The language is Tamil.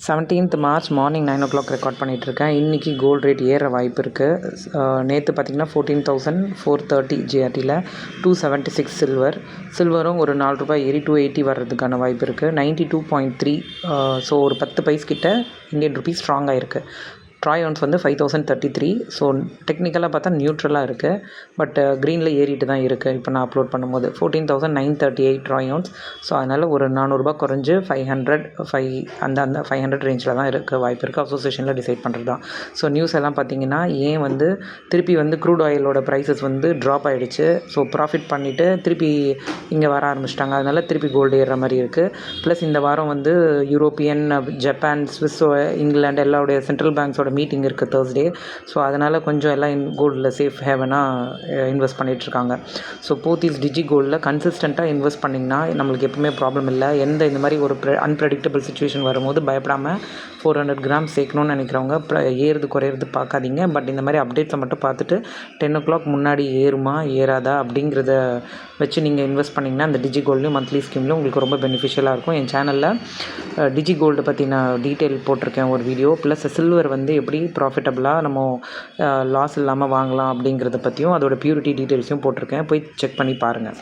17th March morning 9 o'clock record பண்ணிகிட்ருக்கேன். இன்றைக்கி கோல்டு ரேட் ஏற வாய்ப்பு இருக்குது. நேற்று பார்த்திங்கன்னா 14,430 ஜிஆர்டியில் 276 சில்வரும் ஒரு ₹4 ஏறி 280 வர்றதுக்கான வாய்ப்பு இருக்குது. 92.3 ஸோ ஒரு 10 பைஸ் கிட்ட இந்தியன் ருபீஸ் ஸ்ட்ராங்காக இருக்குது. ட்ராய் ஒன்ஸ் வந்து 5,033. ஸோ டெக்னிக்கலாக பார்த்தா நியூட்ரலாக இருக்குது. பட் க்ரீனில் ஏறிட்டு தான் இருக்குது. இப்போ நான் அப்லோட் பண்ணும்போது 14,938 ட்ராய் ஒன்ஸ். ஸோ அதனால் ஒரு ₹400 குறைஞ்சு 500 அந்த 500 ரேஞ்சில் தான் இருக்க வாய்ப்பு இருக்குது. அசோசியேஷனில் டிசைட் பண்ணுறது தான். ஸோ நியூஸ் எல்லாம் பார்த்திங்கன்னா ஏன் வந்து திருப்பி வந்து க்ரூட் ஆயிலோட ப்ரைஸஸ் வந்து ட்ராப் ஆகிடுச்சு. ஸோ ப்ராஃபிட் பண்ணிவிட்டு திருப்பி இங்கே வர ஆரம்பிச்சிட்டாங்க. அதனால் திருப்பி கோல்டு ஏறுற மாதிரி இருக்குது. ப்ளஸ் இந்த வாரம் வந்து யூரோப்பியன், ஜப்பான், ஸ்விஸ், இங்கிலாந்து எல்லாருடைய சென்ட்ரல் பேங்க்ஸோட மீட்டிங் இருக்குது Thursday. ஸோ அதனால் கொஞ்சம் எல்லாம் கோல்டில் சேஃப் ஹேவனாக இன்வெஸ்ட் பண்ணிகிட்ருக்காங்க. ஸோ போத்தீஸ் டிஜி கோல்டில் கன்சிஸ்டண்ட்டாக இன்வெஸ்ட் பண்ணிங்கன்னா நம்மளுக்கு எப்பவுமே ப்ராப்ளம் இல்லை. இந்த மாதிரி ஒரு அன்பிரடிக்டபிள் சுச்சுவேஷன் வரும்போது பயப்படாமல் 400 கிராம் சேர்க்கணும்னு நினைக்கிறவங்க ஏறுது குறையிறது பார்க்காதீங்க. பட் இந்த மாதிரி அப்டேட்ஸை மட்டும் பார்த்துட்டு 10 o'clock முன்னாடி ஏறுமா ஏறாதா அப்படிங்கிறத வச்சு நீங்கள் இன்வெஸ்ட் பண்ணிங்கன்னா அந்த டிஜி கோல்ட்லையும் மந்த்லி ஸ்கீம்லையும் உங்களுக்கு ரொம்ப பெனிஃபிஷியலாக இருக்கும். என் சேனலில் டிஜி கோல்டு பற்றி நான் டீட்டெயில் போட்டிருக்கேன் ஒரு வீடியோ. ப்ளஸ் சில்வர் வந்து எப்படி ப்ராஃபிட்டபுளாக நம்ம லாஸ் இல்லாமல் வாங்கலாம் அப்படிங்கிறத பற்றியும் அதோட பியூரிட்டி டீட்டெயில்ஸையும் போட்டிருக்கேன். போய் செக் பண்ணி பாருங்கள்.